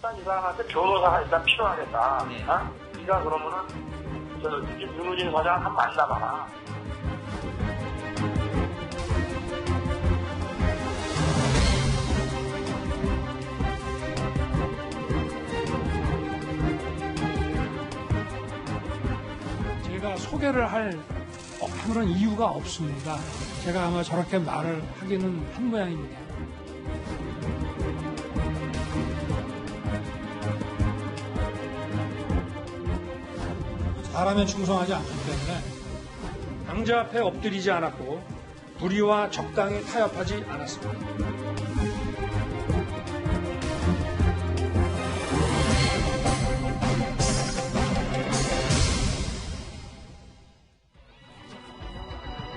일단 이 사람한테 변호사가 일단 필요하겠다. 네. 어? 네가 그러면은 윤우진 사장 한번 만나봐라. 제가 소개를 할 아무런 이유가 없습니다. 제가 아마 저렇게 말을 하기는 한 모양입니다. 사람에 충성하지 않기 때문에 강자 앞에 엎드리지 않았고 불의와 적당히 타협하지 않았습니다.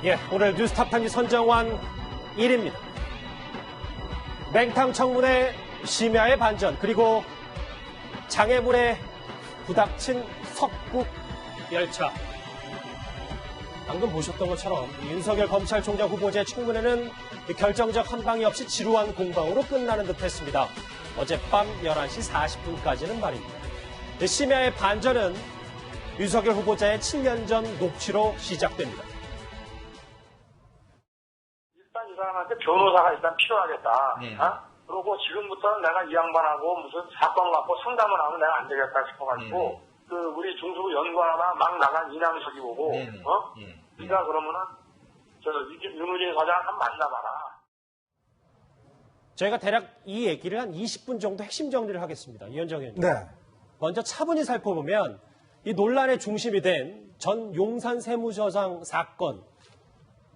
예, 오늘 뉴스탑10 선정환 1위입니다. 맹탕 청문회 심야의 반전, 그리고 장애물에 부닥친 석국 열차. 방금 보셨던 것처럼 윤석열 검찰총장 후보자의 청문회는 결정적 한방이 없이 지루한 공방으로 끝나는 듯했습니다. 어젯밤 11시 40분까지는 말입니다. 심야의 반전은 윤석열 후보자의 7년 전 녹취로 시작됩니다. 일단 이 사람한테 변호사가 일단 필요하겠다. 네. 어? 그리고 지금부터는 내가 이 양반하고 무슨 사건 갖고 상담을 하면 내가 안 되겠다 싶어가지고 네. 우리 중수부 연구하다 막 나간 이남석이 보고 네. 어? 네. 네가 그러면은 윤우진 사장 한번 만나봐라. 저희가 대략 이 얘기를 한 20분 정도 핵심 정리를 하겠습니다. 이현정 의원님. 네. 먼저 차분히 살펴보면 이 논란의 중심이 된 전 용산 세무서장 사건,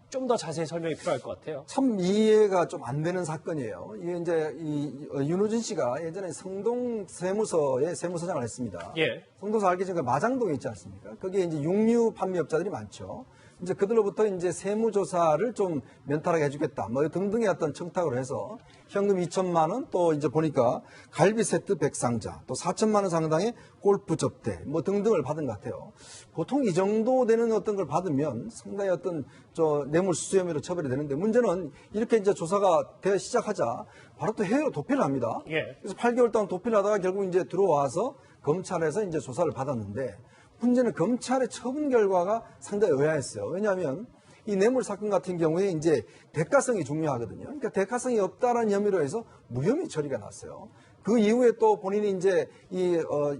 좀 더 자세히 설명이 필요할 것 같아요. 참 이해가 좀 안 되는 사건이에요. 이게 이제 윤우진 씨가 예전에 성동 세무서에 세무서장을 했습니다. 예. 성동서 알기 전에 마장동에 있지 않습니까? 거기에 이제 육류 판매업자들이 많죠. 이제 그들로부터 이제 세무조사를 좀 면탈하게 해주겠다. 뭐 등등의 어떤 청탁을 해서 현금 2천만 원, 또 이제 보니까 갈비 세트 100상자, 또 4천만 원 상당의 골프 접대, 뭐 등등을 받은 것 같아요. 보통 이 정도 되는 어떤 걸 받으면 상당히 어떤 뇌물수수 혐의로 처벌이 되는데, 문제는 이렇게 이제 조사가 되어 시작하자 바로 또 해외로 도피를 합니다. 예. 그래서 8개월 동안 도피를 하다가 결국 이제 들어와서 검찰에서 이제 조사를 받았는데, 문제는 검찰의 처분 결과가 상당히 의아했어요. 왜냐하면 이 뇌물 사건 같은 경우에 이제 대가성이 중요하거든요. 그러니까 대가성이 없다라는 혐의로 해서 무혐의 처리가 났어요. 그 이후에 또 본인이 이제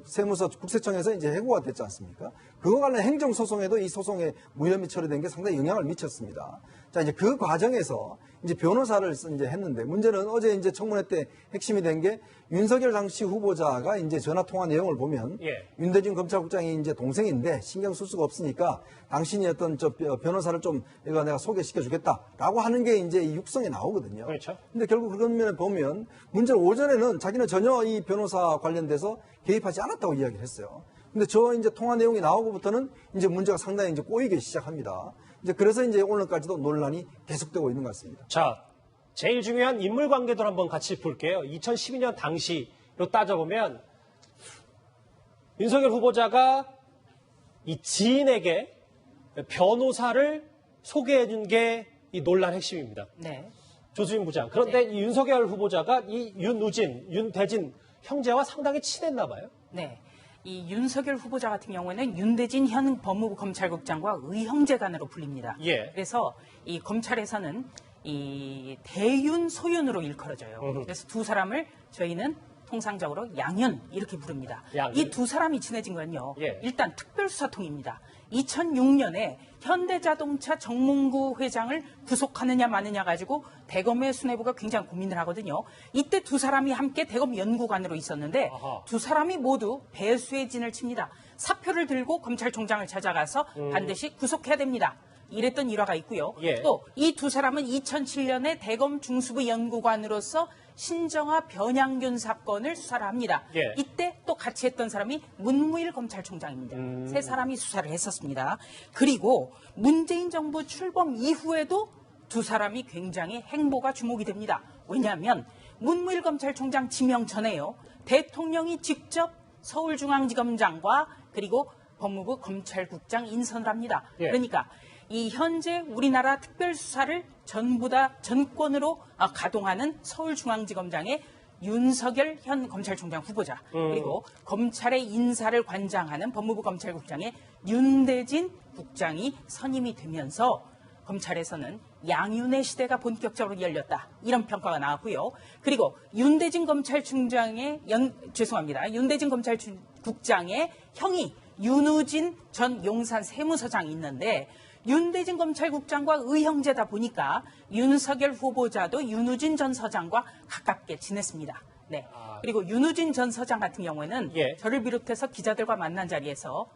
세무서 국세청에서 이제 해고가 됐지 않습니까? 그거 관련 행정소송에도 이 소송에 무혐의 처리된 게 상당히 영향을 미쳤습니다. 자, 이제 그 과정에서 이제 변호사를 이제 했는데, 문제는 어제 이제 청문회 때 핵심이 된 게 윤석열 당시 후보자가 이제 전화 통화 내용을 보면 예. 윤대진 검찰국장이 이제 동생인데 신경 쓸 수가 없으니까 당신이 어떤 변호사를 좀 이거 내가 소개시켜 주겠다라고 하는 게 이제 이 육성에 나오거든요. 그렇죠. 근데 결국 그런 면에 보면 문제는 오전에는 자기는 전혀 이 변호사 관련돼서 개입하지 않았다고 이야기를 했어요. 근데 저 이제 통화 내용이 나오고부터는 이제 문제가 상당히 이제 꼬이기 시작합니다. 이제 그래서 이제 오늘까지도 논란이 계속되고 있는 것 같습니다. 자, 제일 중요한 인물 관계도 한번 같이 볼게요. 2012년 당시로 따져보면 윤석열 후보자가 이 지인에게 변호사를 소개해 준 게 이 논란 핵심입니다. 네. 조수진 부장. 그런데 이 윤석열 후보자가 이 윤우진, 윤대진 형제와 상당히 친했나 봐요. 네. 이 윤석열 후보자 같은 경우에는 윤대진 현 법무부 검찰국장과 의형제간으로 불립니다. 예. 그래서 이 검찰에서는 이 대윤 소윤으로 일컬어져요. 그래서 두 사람을 저희는 통상적으로 양윤 이렇게 부릅니다. 양윤. 이 두 사람이 친해진 건요. 예. 일단 특별수사통입니다. 2006년에 현대자동차 정몽구 회장을 구속하느냐 마느냐 가지고 대검의 수뇌부가 굉장히 고민을 하거든요. 이때 두 사람이 함께 대검 연구관으로 있었는데 아하. 두 사람이 모두 배수의 진을 칩니다. 사표를 들고 검찰총장을 찾아가서 반드시 구속해야 됩니다. 이랬던 일화가 있고요. 예. 또 이 두 사람은 2007년에 대검 중수부 연구관으로서 신정아 변양균 사건을 수사를 합니다. 예. 이때 또 같이 했던 사람이 문무일 검찰총장입니다. 세 사람이 수사를 했었습니다. 그리고 문재인 정부 출범 이후에도 두 사람이 굉장히 행보가 주목이 됩니다. 왜냐하면 문무일 검찰총장 지명 전에요. 대통령이 직접 서울중앙지검장과 그리고 법무부 검찰국장 인선을 합니다. 예. 그러니까 이 현재 우리나라 특별수사를 전부 다 전권으로 가동하는 서울중앙지검장의 윤석열 현 검찰총장 후보자 그리고 검찰의 인사를 관장하는 법무부 검찰국장의 윤대진 국장이 선임이 되면서 검찰에서는 양윤의 시대가 본격적으로 열렸다. 이런 평가가 나왔고요. 그리고 윤대진 검찰총장의 윤대진 검찰국장의 형이 윤우진 전 용산 세무서장이 있는데 윤대진 검찰국장과 의형제다 보니까 윤석열 후보자도 윤우진 전 서장과 가깝게 지냈습니다. 네. 그리고 윤우진 전 서장 같은 경우에는 저를 비롯해서 기자들과 만난 자리에서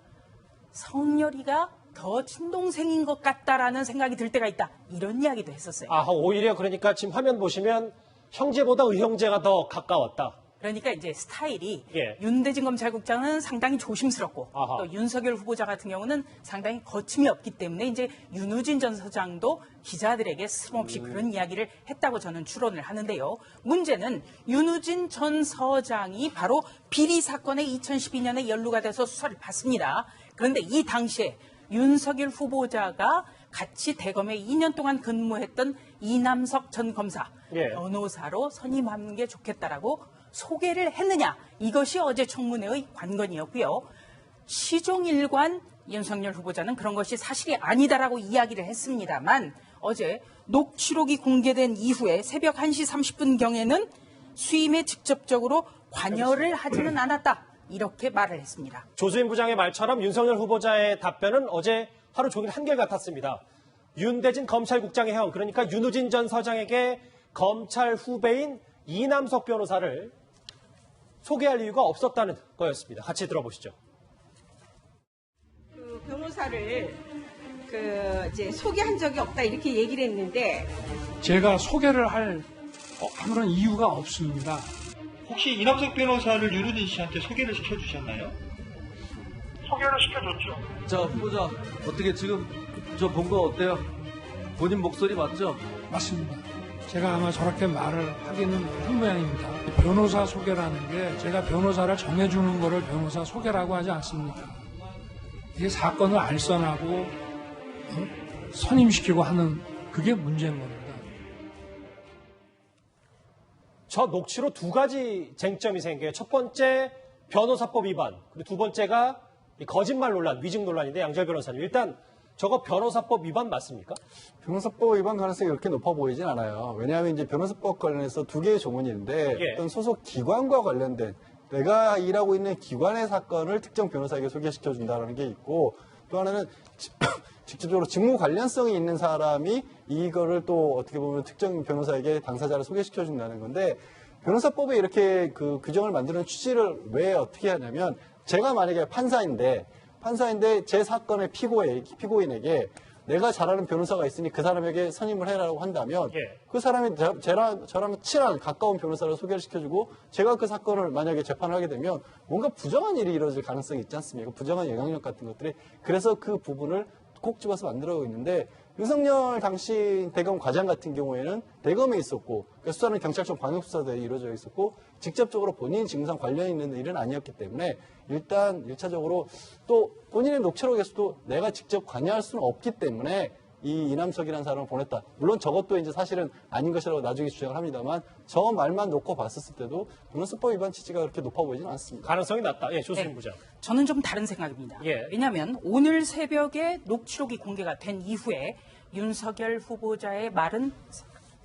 성렬이가 더 친동생인 것 같다라는 생각이 들 때가 있다. 이런 이야기도 했었어요. 오히려 그러니까 지금 화면 보시면 형제보다 의형제가 더 가까웠다. 그러니까 이제 스타일이 윤대진 검찰국장은 상당히 조심스럽고 또 윤석열 후보자 같은 경우는 상당히 거침이 없기 때문에 이제 윤우진 전 서장도 기자들에게 스름없이 그런 이야기를 했다고 저는 추론을 하는데요. 문제는 윤우진 전 서장이 바로 비리 사건에 2012년에 연루가 돼서 수사를 받습니다. 그런데 이 당시에 윤석열 후보자가 같이 대검에 2년 동안 근무했던 이남석 전 검사 변호사로 선임하는 게 좋겠다라고 소개를 했느냐. 이것이 어제 청문회의 관건이었고요. 시종일관 윤석열 후보자는 그런 것이 사실이 아니다라고 이야기를 했습니다만 어제 녹취록이 공개된 이후에 새벽 1시 30분경에는 수임에 직접적으로 관여를 하지는 않았다. 이렇게 말을 했습니다. 조수임 부장의 말처럼 윤석열 후보자의 답변은 어제 하루 종일 한결같았습니다. 윤대진 검찰국장의 형, 그러니까 윤우진 전 서장에게 검찰 후배인 이남석 변호사를 소개할 이유가 없었다는 거였습니다. 같이 들어보시죠. 그 변호사를 이제 소개한 적이 없다 이렇게 얘기를 했는데 제가 소개를 할 아무런 이유가 없습니다. 혹시 이남석 변호사를 윤우진 씨한테 소개를 시켜주셨나요? 소개를 시켜줬죠. 자, 후보자, 어떻게 지금 저 본 거 어때요? 본인 목소리 맞죠? 맞습니다. 제가 아마 저렇게 말을 하기는 한 모양입니다. 변호사 소개라는 게 제가 변호사를 정해주는 거를 변호사 소개라고 하지 않습니다. 이게 사건을 알선하고 선임시키고 하는 그게 문제인 겁니다. 저 녹취로 두 가지 쟁점이 생겨요. 첫 번째 변호사법 위반, 그리고 두 번째가 거짓말 논란, 위증 논란인데 양절 변호사님 일단 저거 변호사법 위반 맞습니까? 변호사법 위반 가능성이 그렇게 높아 보이진 않아요. 왜냐하면 이제 변호사법 관련해서 두 개의 조문이 있는데 어떤 소속 기관과 관련된 내가 일하고 있는 기관의 사건을 특정 변호사에게 소개시켜 준다는 게 있고 또 하나는 직접적으로 직무 관련성이 있는 사람이 이거를 또 어떻게 보면 특정 변호사에게 당사자를 소개시켜 준다는 건데 변호사법에 이렇게 그 규정을 만드는 취지를 왜 어떻게 하냐면 제가 만약에 판사인데 제 사건의 피고인에게 내가 잘 아는 변호사가 있으니 그 사람에게 선임을 해라고 한다면 그 사람이 저랑 친한 가까운 변호사를 소개를 시켜주고 제가 그 사건을 만약에 재판을 하게 되면 뭔가 부정한 일이 이루어질 가능성이 있지 않습니까? 부정한 영향력 같은 것들이. 그래서 그 부분을 꼭 집어서 만들어가고 있는데 윤석열 당시 대검 과장 같은 경우에는 대검에 있었고 수사는 경찰청 광역수사대에 이루어져 있었고 직접적으로 본인 직무상 관련 있는 일은 아니었기 때문에 일단 1차적으로 또 본인의 녹취록에서도 내가 직접 관여할 수는 없기 때문에 이 이남석이라는 사람을 보냈다. 물론 저것도 이제 사실은 아닌 것이라고 나중에 주장을 합니다만 저 말만 놓고 봤었을 때도 변호사법 위반 취지가 그렇게 높아 보이지는 않습니다. 가능성이 낮다. 조수임 부장. 저는 좀 다른 생각입니다. 왜냐하면 오늘 새벽에 녹취록이 공개가 된 이후에 윤석열 후보자의 말은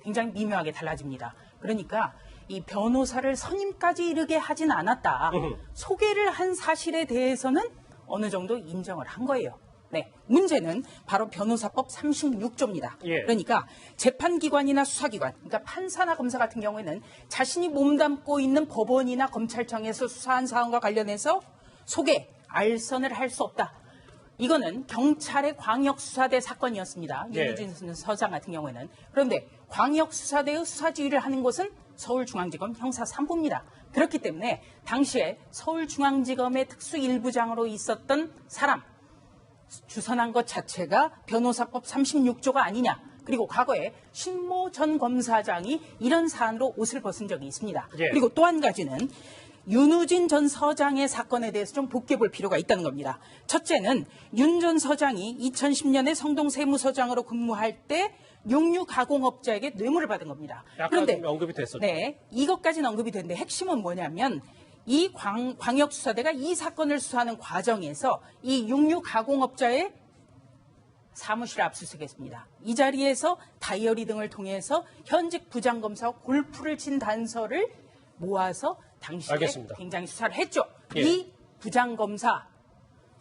굉장히 미묘하게 달라집니다. 그러니까 이 변호사를 선임까지 이르게 하진 않았다. 소개를 한 사실에 대해서는 어느 정도 인정을 한 거예요. 네, 문제는 바로 변호사법 36조입니다. 그러니까 재판기관이나 수사기관, 그러니까 판사나 검사 같은 경우에는 자신이 몸담고 있는 법원이나 검찰청에서 수사한 사안과 관련해서 소개, 알선을 할 수 없다. 이거는 경찰의 광역수사대 사건이었습니다. 윤우진 서장 같은 경우에는. 그런데 광역수사대의 수사지휘를 하는 곳은 서울중앙지검 형사 3부입니다. 그렇기 때문에 당시에 서울중앙지검의 특수 1부장으로 있었던 사람, 주선한 것 자체가 변호사법 36조가 아니냐. 그리고 과거에 신모 전 검사장이 이런 사안으로 옷을 벗은 적이 있습니다. 그리고 또 한 가지는 윤우진 전 서장의 사건에 대해서 좀 복귀해 볼 필요가 있다는 겁니다. 첫째는 윤 전 서장이 2010년에 성동 세무서장으로 근무할 때 육류 가공업자에게 뇌물을 받은 겁니다. 그런데 언급이 됐었죠. 네, 이것까지는 언급이 됐는데 핵심은 뭐냐면 이 광역수사대가 이 사건을 수사하는 과정에서 이 육류 가공업자의 사무실을 압수수색했습니다. 이 자리에서 다이어리 등을 통해서 현직 부장검사와 골프를 친 단서를 모아서 당시에 알겠습니다. 굉장히 수사를 했죠. 예. 이 부장검사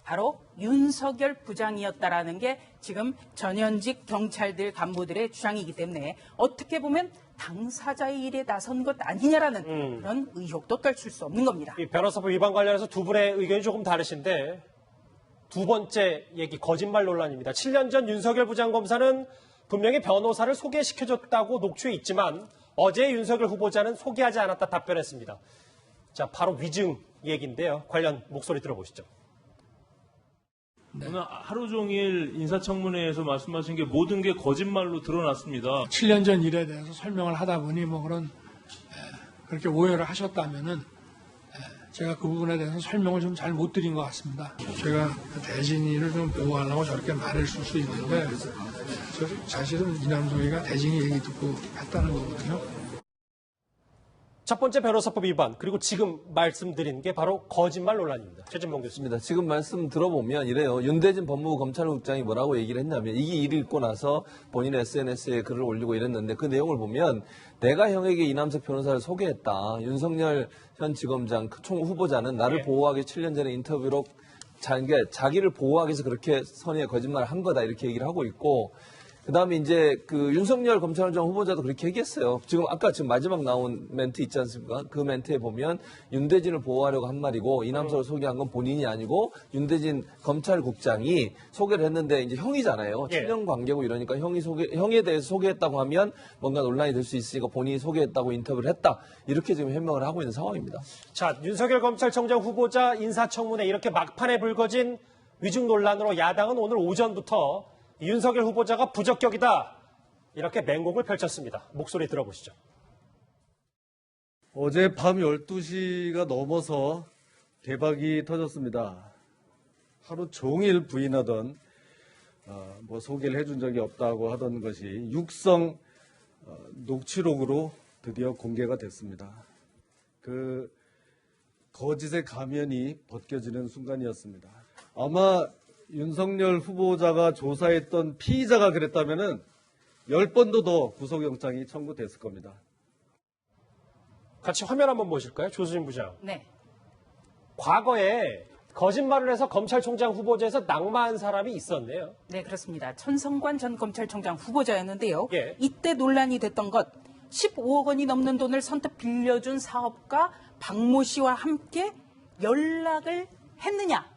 바로 윤석열 부장이었다라는 게 지금 전현직 경찰들 간부들의 주장이기 때문에 어떻게 보면 당사자의 일에 나선 것 아니냐라는 그런 의혹도 떨칠 수 없는 겁니다. 이 변호사법 위반 관련해서 두 분의 의견이 조금 다르신데 두 번째 얘기 거짓말 논란입니다. 7년 전 윤석열 부장검사는 분명히 변호사를 소개시켜줬다고 녹취에 있지만 어제 윤석열 후보자는 소개하지 않았다 답변했습니다. 자, 바로 위증 얘기인데요. 관련 목소리 들어보시죠. 오늘 하루 종일 인사청문회에서 말씀하신 게 모든 게 거짓말로 드러났습니다. 7년 전 일에 대해서 설명을 하다 보니 뭐 그런 그렇게 오해를 하셨다면은 제가 그 부분에 대해서 설명을 좀 잘 못 드린 것 같습니다. 제가 그 대진이를 좀 보호하려고 저렇게 말했을 수 있는데 사실은 이남석이가 대진이 얘기 듣고 했다는 거거든요. 첫 번째 변호사법 위반 그리고 지금 말씀드린 게 바로 거짓말 논란입니다. 최진봉 교수님. 맞습니다. 지금 말씀 들어보면 이래요. 윤대진 법무부 검찰국장이 뭐라고 얘기를 했냐면 이게 일을 읽고 나서 본인의 SNS에 글을 올리고 이랬는데 그 내용을 보면 내가 형에게 이남석 변호사를 소개했다. 윤석열 현 지검장 총 후보자는 나를 보호하기 7년 전에 인터뷰로 자기를 보호하기 위해서 그렇게 선의의 거짓말을 한 거다 이렇게 얘기를 하고 있고 그다음에 이제 그 윤석열 검찰총장 후보자도 그렇게 얘기했어요. 지금 마지막 나온 멘트 있지 않습니까? 그 멘트에 보면 윤대진을 보호하려고 한 말이고 이남석을 소개한 건 본인이 아니고 윤대진 검찰국장이 소개를 했는데 이제 형이잖아요. 예. 7년 관계고 이러니까 형에 대해서 소개했다고 하면 뭔가 논란이 될 수 있으니까 본인이 소개했다고 인터뷰를 했다. 이렇게 지금 해명을 하고 있는 상황입니다. 자, 윤석열 검찰총장 후보자 인사청문회 이렇게 막판에 불거진 위증 논란으로 야당은 오늘 오전부터 윤석열 후보자가 부적격이다. 이렇게 맹공을 펼쳤습니다. 목소리 들어보시죠. 어제 밤 12시가 넘어서 대박이 터졌습니다. 하루 종일 부인하던 뭐 소개를 해준 적이 없다고 하던 것이 육성 녹취록으로 드디어 공개가 됐습니다. 그 거짓의 가면이 벗겨지는 순간이었습니다. 아마 윤석열 후보자가 조사했던 피의자가 그랬다면은 10번도 더 구속영장이 청구됐을 겁니다. 같이 화면 한번 보실까요? 조수진 부장. 네. 과거에 거짓말을 해서 검찰총장 후보자에서 낙마한 사람이 있었네요. 네, 그렇습니다. 천성관 전 검찰총장 후보자였는데요. 예. 이때 논란이 됐던 것 15억 원이 넘는 돈을 선뜻 빌려준 사업가 박모 씨와 함께 연락을 했느냐.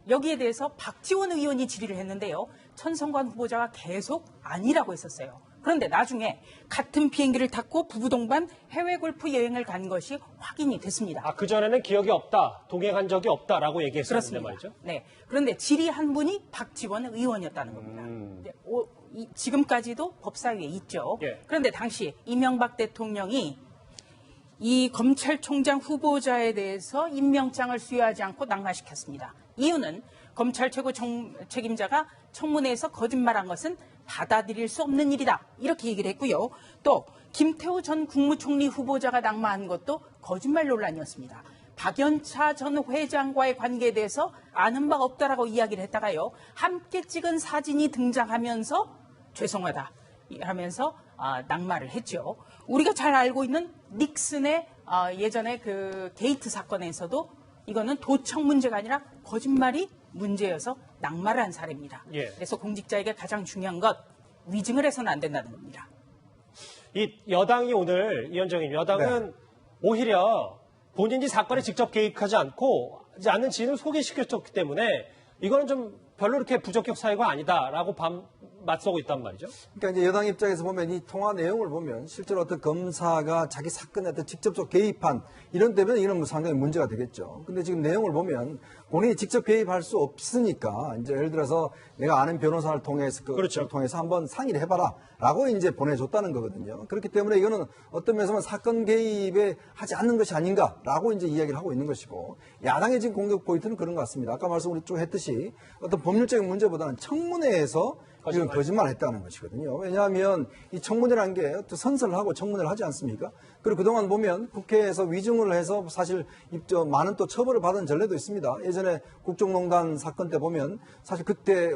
여기에 대해서 박지원 의원이 질의를 했는데요. 천성관 후보자가 계속 아니라고 했었어요. 그런데 나중에 같은 비행기를 탔고 부부 동반 해외 골프 여행을 간 것이 확인이 됐습니다. 아, 그전에는 기억이 없다, 동행한 적이 없다라고 얘기했었는데 말이죠. 네. 그런데 질의한 분이 박지원 의원이었다는 겁니다. 네, 지금까지도 법사위에 있죠. 예. 그런데 당시 이명박 대통령이 이 검찰총장 후보자에 대해서 임명장을 수여하지 않고 낙마시켰습니다. 이유는 검찰 최고 책임자가 청문회에서 거짓말한 것은 받아들일 수 없는 일이다. 이렇게 얘기를 했고요. 또 김태호 전 국무총리 후보자가 낙마한 것도 거짓말 논란이었습니다. 박연차 전 회장과의 관계에 대해서 아는 바 없다라고 이야기를 했다가요. 함께 찍은 사진이 등장하면서 죄송하다 하면서 낙마를 했죠. 우리가 잘 알고 있는 닉슨의 예전에 그 게이트 사건에서도 이거는 도청 문제가 아니라 거짓말이 문제여서 낙마를 한 사례입니다. 예. 그래서 공직자에게 가장 중요한 것 위증을 해서는 안 된다는 겁니다. 이 여당이 오늘 이현정님 여당은 오히려 본인이 사건에 직접 개입하지 않는 지인을 소개시켰기 때문에 이거는 좀 별로 이렇게 부적격 사유가 아니다라고 맞서고 있단 말이죠. 그러니까 이제 여당 입장에서 보면 이 통화 내용을 보면 실제로 어떤 검사가 자기 사건에 어떤 직접적 개입한 이런 때문에 이런 뭐 상당히 문제가 되겠죠. 근데 지금 내용을 보면 본인이 직접 개입할 수 없으니까 이제 예를 들어서 내가 아는 변호사를 통해서 그렇죠. 통해서 한번 상의를 해봐라라고 이제 보내줬다는 거거든요. 그렇기 때문에 이거는 어떤 면에서 사건 개입에 하지 않는 것이 아닌가라고 이제 이야기를 하고 있는 것이고 야당의 지금 공격 포인트는 그런 것 같습니다. 아까 말씀 우리 쭉 했듯이 어떤 법률적인 문제보다는 청문회에서 이건 거짓말했다는 것이거든요. 왜냐하면 이 청문회라는 게 선서를 하고 청문회를 하지 않습니까? 그리고 그동안 보면 국회에서 위증을 해서 사실 많은 또 처벌을 받은 전례도 있습니다. 예전에 국정농단 사건 때 보면 사실 그때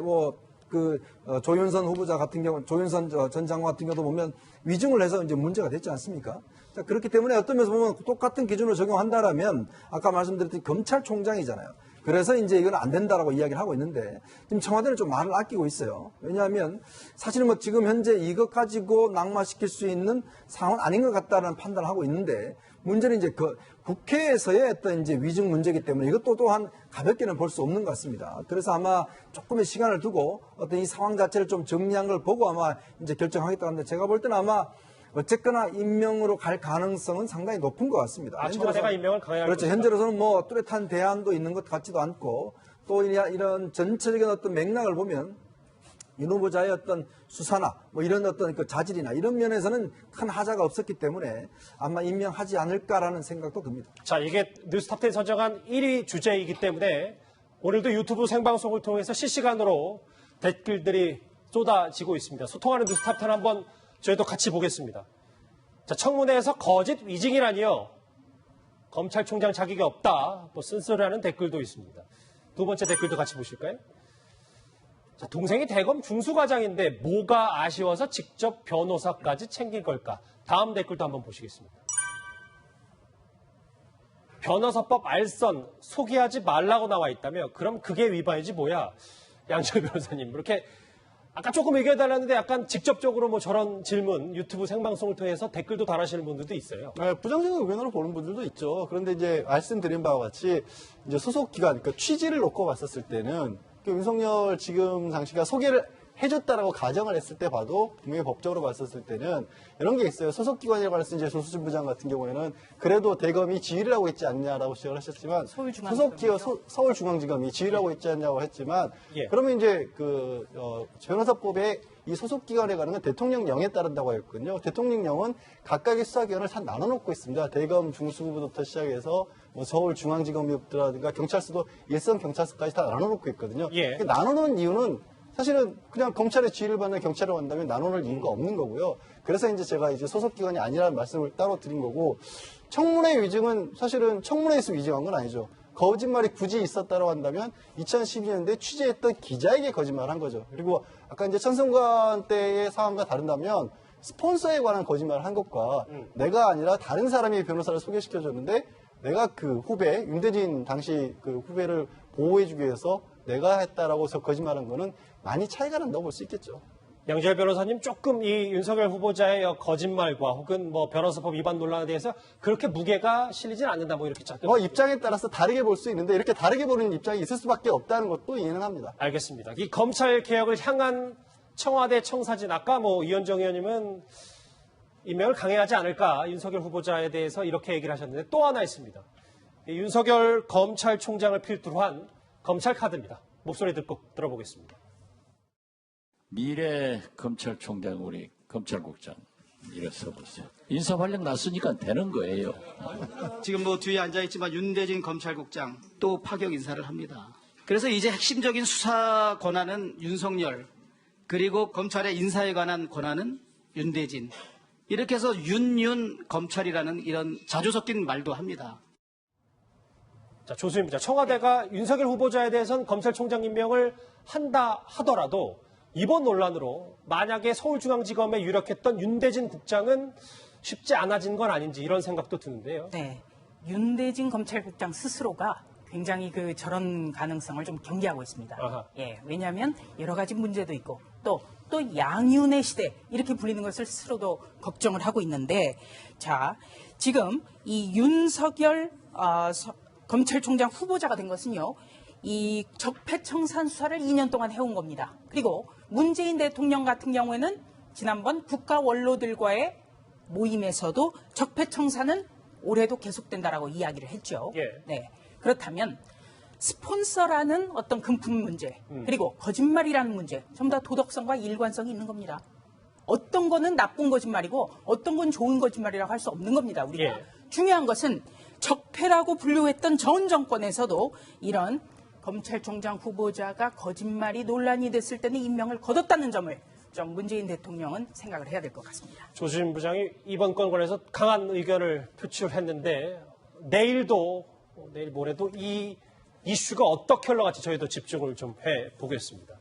조윤선 후보자 같은 경우, 조윤선 전 장관 같은 경우도 보면 위증을 해서 이제 문제가 됐지 않습니까? 자, 그렇기 때문에 어떤 면에서 보면 똑같은 기준을 적용한다라면 아까 말씀드렸던 검찰총장이잖아요. 그래서 이제 이건 안 된다라고 이야기를 하고 있는데 지금 청와대는 좀 말을 아끼고 있어요. 왜냐하면 사실은 뭐 지금 현재 이것 가지고 낙마시킬 수 있는 상황은 아닌 것 같다는 판단을 하고 있는데 문제는 이제 국회에서의 어떤 이제 위증 문제이기 때문에 이것도 또한 가볍게는 볼 수 없는 것 같습니다. 그래서 아마 조금의 시간을 두고 어떤 이 상황 자체를 좀 정리한 걸 보고 아마 이제 결정하겠다는데 제가 볼 때는 아마 어쨌거나 임명으로 갈 가능성은 상당히 높은 것 같습니다. 청와대가 임명을 강행할 그렇죠. 현재로서는 뭐 뚜렷한 대안도 있는 것 같지도 않고 또 이런 전체적인 어떤 맥락을 보면 윤 후보자의 어떤 수사나 뭐 이런 어떤 그 자질이나 이런 면에서는 큰 하자가 없었기 때문에 아마 임명하지 않을까라는 생각도 듭니다. 자, 이게 뉴스탑10 선정한 1위 주제이기 때문에 오늘도 유튜브 생방송을 통해서 실시간으로 댓글들이 쏟아지고 있습니다. 소통하는 뉴스탑10 한번 저희도 같이 보겠습니다. 자, 청문회에서 거짓 위증이라니요. 검찰총장 자격이 없다. 뭐 쓴소리하는 댓글도 있습니다. 두 번째 댓글도 같이 보실까요? 자, 동생이 대검 중수과장인데 뭐가 아쉬워서 직접 변호사까지 챙길 걸까? 다음 댓글도 한번 보시겠습니다. 변호사법 알선 소개하지 말라고 나와 있다며? 그럼 그게 위반이지 뭐야? 양철 변호사님. 이렇게 아까 조금 얘기해달라는데 약간 직접적으로 뭐 저런 질문 유튜브 생방송을 통해서 댓글도 달아주시는 분들도 있어요. 네, 부정적인 의견으로 보는 분들도 있죠. 그런데 이제 말씀드린 바와 같이 이제 소속 기관, 그러니까 취지를 놓고 봤었을 때는 윤석열 지금 당시가 소개를 해줬다라고 가정을 했을 때 봐도 분명히 법적으로 봤었을 때는 이런 게 있어요. 소속 기관이라고 해서 이제 조수진 부장 같은 경우에는 그래도 대검이 지휘를 하고 있지 않냐라고 지적을 하셨지만 소속 기관 서울중앙지검이 지휘를 하고 있지 않냐고 했지만 그러면 이제 변호사법에 이 소속 기관에 관한 건 대통령령에 따른다고 했거든요. 대통령령은 각각의 수사기관을 다 나눠놓고 있습니다. 대검 중수부부터 시작해서 뭐 서울중앙지검이라든가 경찰서도 일선 경찰서까지 다 나눠놓고 있거든요. 나눠놓은 이유는 사실은 그냥 검찰의 지휘를 받는 경찰을 한다면 나눠놓을 이유가 없는 거고요. 그래서 이제 제가 이제 소속기관이 아니라는 말씀을 따로 드린 거고, 청문회 위증은 사실은 청문회에서 위증한 건 아니죠. 거짓말이 굳이 있었다고 한다면 2012년도에 취재했던 기자에게 거짓말을 한 거죠. 그리고 아까 이제 천성관 때의 상황과 다른다면 스폰서에 관한 거짓말을 한 것과 내가 아니라 다른 사람이 변호사를 소개시켜줬는데 내가 그 후배, 윤대진 당시 그 후배를 보호해주기 위해서 내가 했다라고 거짓말한 거는 많이 차이가 난다고 볼 수 있겠죠. 양지열 변호사님, 조금 이 윤석열 후보자의 거짓말과 혹은 뭐 변호사법 위반 논란에 대해서 그렇게 무게가 실리진 않는다, 뭐 이렇게 입장에 따라서 다르게 볼 수 있는데 이렇게 다르게 보는 입장이 있을 수밖에 없다는 것도 이해는 합니다. 알겠습니다. 이 검찰 개혁을 향한 청와대 청사진, 아까 뭐 이현정 의원님은 임명을 강행하지 않을까 윤석열 후보자에 대해서 이렇게 얘기를 하셨는데 또 하나 있습니다. 이 윤석열 검찰총장을 필두로 한 검찰 카드입니다. 목소리 듣고 들어보겠습니다. 미래 검찰총장 우리 검찰국장 이래 써보세요. 인사발령 났으니까 되는 거예요. 지금 뭐 뒤에 앉아있지만 윤대진 검찰국장 또 파격 인사를 합니다. 그래서 이제 핵심적인 수사 권한은 윤석열, 그리고 검찰의 인사에 관한 권한은 윤대진, 이렇게 해서 윤윤 검찰이라는 이런 자주 섞인 말도 합니다. 자, 조수입니다. 청와대가 윤석열 후보자에 대해서는 검찰총장 임명을 한다 하더라도 이번 논란으로 만약에 서울중앙지검에 유력했던 윤대진 국장은 쉽지 않아진 건 아닌지 이런 생각도 드는데요. 네, 윤대진 검찰국장 스스로가 굉장히 저런 가능성을 좀 경계하고 있습니다. 예, 왜냐하면 여러 가지 문제도 있고 또 양윤의 시대 이렇게 불리는 것을 스스로도 걱정을 하고 있는데, 자, 지금 이 윤석열 검찰총장 후보자가 된 것은요, 이 적폐청산 수사를 2년 동안 해온 겁니다. 그리고 문재인 대통령 같은 경우에는 지난번 국가 원로들과의 모임에서도 적폐청산은 올해도 계속된다라고 이야기를 했죠. 예. 네. 그렇다면 스폰서라는 어떤 금품 문제 그리고 거짓말이라는 문제 전부 다 도덕성과 일관성이 있는 겁니다. 어떤 거는 나쁜 거짓말이고 어떤 건 좋은 거짓말이라고 할 수 없는 겁니다. 우리가 예. 중요한 것은 적폐라고 분류했던 전 정권에서도 이런 검찰총장 후보자가 거짓말이 논란이 됐을 때는 임명을 거뒀다는 점을 좀 문재인 대통령은 생각을 해야 될 것 같습니다. 조수진 부장이 이번 건 관해서 강한 의견을 표출했는데 내일 모레도 이 이슈가 어떻게 흘러갈지 저희도 집중을 좀 해보겠습니다.